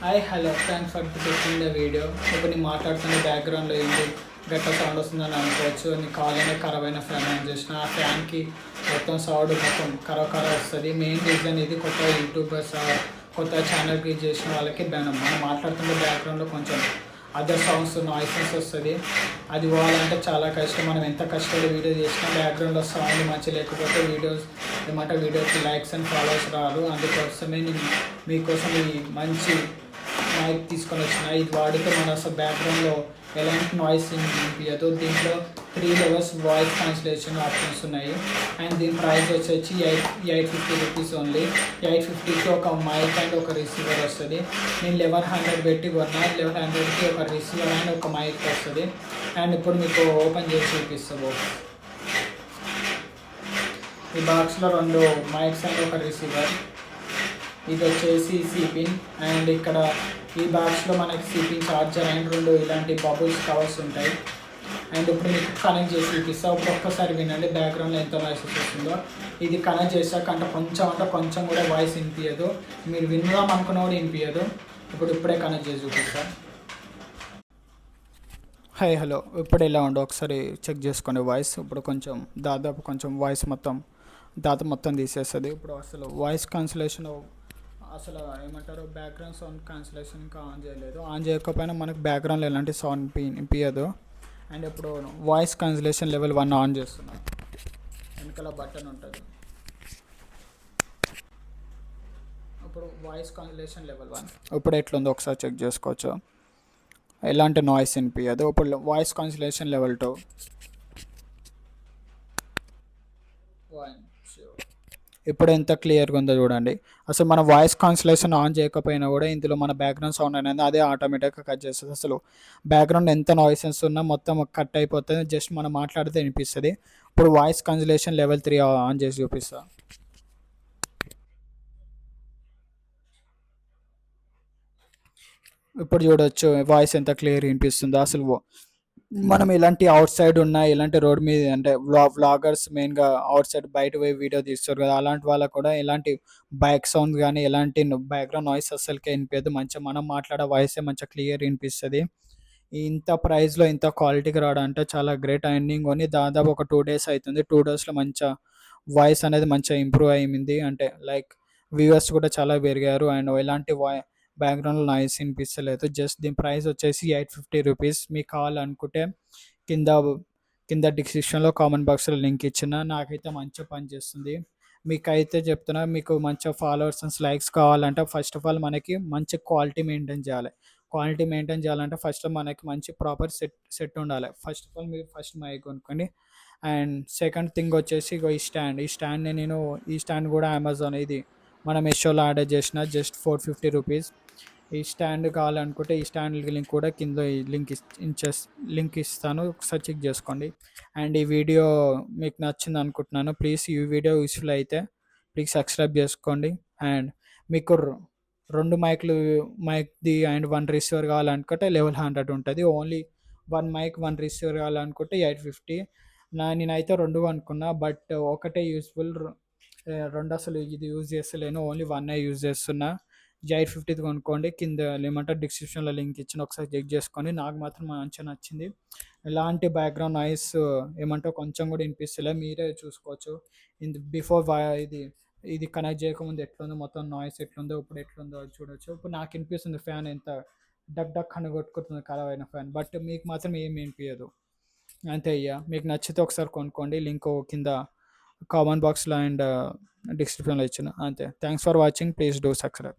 Hi hello thanks for clicking the video. ఇప్పుడు నేను మాట్లాడుతున్న బ్యాక్గ్రౌండ్లో ఏంటి గట్ట సౌండ్ వస్తుందని అనుకోవచ్చు. నీ కాలనే ఖరాబ్ అయిన ఫ్యాన్ ఆన్ చేసిన ఆ ఫ్యాన్కి మొత్తం సౌండ్ మొత్తం ఖరాబ్ వస్తుంది. మెయిన్ రీజన్ ఇది కొత్త యూట్యూబర్స్ కొత్త ఛానల్ క్రియేట్ చేసిన వాళ్ళకి మనం మాట్లాడుతున్న బ్యాక్గ్రౌండ్లో కొంచెం అదర్ సౌండ్స్ నాయిసెస్ వస్తుంది. అది పోవాలంటే చాలా కష్టం. మనం ఎంత కష్టపడి వీడియో చేసినా బ్యాక్గ్రౌండ్లో సౌండ్ మంచి లేకపోతే వీడియోకి లైక్స్ అండ్ ఫాలోవర్స్ రారు. అందుకోసమే నేను మీకోసం ఈ మంచి మైక్ తీసుకొని వచ్చిన. ఇది వాడితే మన అసలు బ్యాక్గ్రౌండ్లో ఎలాంటి నాయిస్ వినిపించదు. దీంట్లో 3 లెవెల్స్ వాయిస్ ట్రాన్స్లేషన్ ఆప్షన్స్ ఉన్నాయి. అండ్ దీని ప్రైస్ వచ్చేసి 850 రూపీస్ ఓన్లీ. 850కి ఒక మైక్ అండ్ ఒక రిసీవర్ వస్తుంది. నేను 1100 పెట్టి కొన్నా. 1100కి ఒక రిసీవర్ అండ్ ఒక మైక్ వస్తుంది. అండ్ ఇప్పుడు మీకు ఓపెన్ చేసి చూపిస్తాము. ఈ బాక్స్లో 2 మైక్స్ అండ్ ఒక రిసీవర్. ఇది వచ్చేసి సిపిన్. అండ్ ఇక్కడ ఈ బాక్స్లో మనకి సిపిన్ ఛార్జర్ అండ్ 2 ఇలాంటి బబుల్స్ కవర్స్ ఉంటాయి. అండ్ ఇప్పుడు మీకు కనెక్ట్ చేసి చూపిస్తా. ఇప్పుడు ఒక్కసారి వినండి బ్యాక్గ్రౌండ్లో ఎంత వాయిస్ వస్తుందో. ఇది కనెక్ట్ చేశాక అంటే కొంచెం కూడా వాయిస్ వినిపించదు. మీరు వినదాం అనుకున్న కూడా వినిపించదు. ఇప్పుడే కనెక్ట్ చేసి చూపిస్తా. హాయ్ హలో, ఇప్పుడు ఎలా ఉండో ఒకసారి చెక్ చేసుకోండి వాయిస్. ఇప్పుడు దాదాపు వాయిస్ మొత్తం తీసేస్తుంది. ఇప్పుడు అసలు వాయిస్ కాన్సలేషన్ అసలు ఏమంటారు, బ్యాక్గ్రౌండ్ సౌండ్ క్యాన్సిలేషన్ ఇంకా ఆన్ చేయలేదు. ఆన్ చేయకపోయినా మనకు బ్యాక్గ్రౌండ్లో ఎలాంటి సౌండ్ వినిపించదు. అండ్ ఇప్పుడు వాయిస్ కాన్సిలేషన్ లెవెల్ 1 ఆన్ చేస్తున్నాను. వెనకాల బటన్ ఉంటుంది. ఇప్పుడు వాయిస్ కాన్సిలేషన్ లెవెల్ 1 ఇప్పుడు ఎట్లుందో ఒకసారి చెక్ చేసుకోవచ్చు. ఎలాంటి నాయిస్ వినిపించదు. ఇప్పుడు వాయిస్ కాన్సిలేషన్ లెవెల్ 2 ఇప్పుడు ఎంత క్లియర్గా ఉందో చూడండి. అసలు మన వాయిస్ కాన్సిలేషన్ ఆన్ చేయకపోయినా కూడా ఇందులో మన బ్యాక్గ్రౌండ్ సౌండ్ అనేది అదే ఆటోమేటిక్గా కట్ చేస్తుంది. అసలు బ్యాక్గ్రౌండ్ ఎంత నాయిసెస్ ఉన్నా మొత్తం కట్ అయిపోతుంది. జస్ట్ మనం మాట్లాడితే వినిపిస్తుంది. ఇప్పుడు వాయిస్ కాన్సిలేషన్ లెవెల్ 3 ఆన్ చేసి చూపిస్తా. ఇప్పుడు చూడొచ్చు వాయిస్ ఎంత క్లియర్ వినిపిస్తుందో. అసలు మనం ఎలాంటి అవుట్ సైడ్ ఉన్నా, ఎలాంటి రోడ్ మీద అంటే వ్లాగర్స్ మెయిన్గా అవుట్ సైడ్ బయట పోయి వీడియో తీస్తారు కదా, అలాంటి వాళ్ళకు కూడా ఎలాంటి బైక్ సౌండ్ కానీ ఎలాంటి బ్యాక్గ్రౌండ్ నాయిస్ అస్సలకే వినిపించదు. మంచిగా మనం మాట్లాడే వాయిసే మంచిగా క్లియర్ వినిపిస్తుంది. ఇంత ప్రైస్లో ఇంత క్వాలిటీకి రావడం అంటే చాలా గ్రేట్. ఎండింగ్ కొని దాదాపు ఒక 2 డేస్ అవుతుంది. 2 డేస్లో మంచిగా వాయిస్ అనేది మంచిగా ఇంప్రూవ్ అయింది. అంటే లైక్ వ్యూవర్స్ కూడా చాలా పెరిగారు. అండ్ ఎలాంటి బ్యాక్గ్రౌండ్లో నాయిస్ వినిపిస్తలేదు. జస్ట్ దీని ప్రైస్ వచ్చేసి 850 రూపీస్. మీకు కావాలనుకుంటే కింద కింద డిస్క్రిప్షన్లో కామెంట్ బాక్స్లో లింక్ ఇచ్చిన. నాకైతే మంచిగా పనిచేస్తుంది. మీకైతే చెప్తున్నా, మీకు మంచిగా ఫాలోవర్స్ అండ్ లైక్స్ కావాలంటే ఫస్ట్ ఆఫ్ ఆల్ మనకి మంచి క్వాలిటీ మెయింటైన్ చేయాలంటే ఫస్ట్ మనకి మంచి ప్రాపర్ సెట్ ఉండాలి. ఫస్ట్ ఆఫ్ ఆల్ మీరు ఫస్ట్ మైక్ కొనుక్కోండి. అండ్ సెకండ్ థింగ్ వచ్చేసి ఈ స్టాండ్ కూడా అమెజాన్ ఇది మనం మెషోలో ఆర్డర్ చేసిన జస్ట్ 450 రూపీస్. ఈ స్టాండ్ కావాలనుకుంటే ఈ స్టాండ్ లింక్ కూడా కింద లింక్ ఇస్తాను, ఒకసారి చెక్ చేసుకోండి. అండ్ ఈ వీడియో మీకు నచ్చింది అనుకుంటున్నాను. ప్లీజ్ ఈ వీడియో యూస్ఫుల్ అయితే ప్లీజ్ సబ్స్క్రైబ్ చేసుకోండి. అండ్ మీకు 2 మైక్ది అండ్ 1 రిసీవర్ కావాలనుకుంటే 1100 ఉంటుంది. ఓన్లీ 1 మైక్ 1 రిసీవర్ కావాలనుకుంటే 850. నేనైతే 2 అనుకున్నా, బట్ ఒకటే యూస్ఫుల్. 2 అసలు ఇది యూజ్ చేస్తలేను, ఓన్లీ 1 యూజ్ చేస్తున్నా. 850 కొనుక్కోండి. కింద ఏమంటారు డిస్క్రిప్షన్లో లింక్ ఇచ్చిన, ఒకసారి చెక్ చేసుకొని. నాకు మాత్రం మంచిగా నచ్చింది. ఎలాంటి బ్యాక్గ్రౌండ్ నాయిస్ ఏమంటారు కొంచెం కూడా వినిపిస్తలే. మీరే చూసుకోవచ్చు. బిఫోర్ ఇది కనెక్ట్ చేయకముందు ఎట్లుందో, మొత్తం నాయిస్ ఎట్లుందో, ఇప్పుడు ఎట్లుందో చూడొచ్చు. ఇప్పుడు నాకు వినిపిస్తుంది ఫ్యాన్ ఎంత డక్ అని కొట్టుకుంటుంది ఖరాబ్ అయిన ఫ్యాన్. బట్ మీకు మాత్రం ఏం వినిపించదు. అంతే అయ్యా. మీకు నచ్చితే ఒకసారి కొనుక్కోండి. లింక్ కింద కామెంట్ బాక్స్లో అండ్ డిస్క్రిప్షన్లో ఇచ్చిన. అంతే. Thanks for watching. Please do subscribe.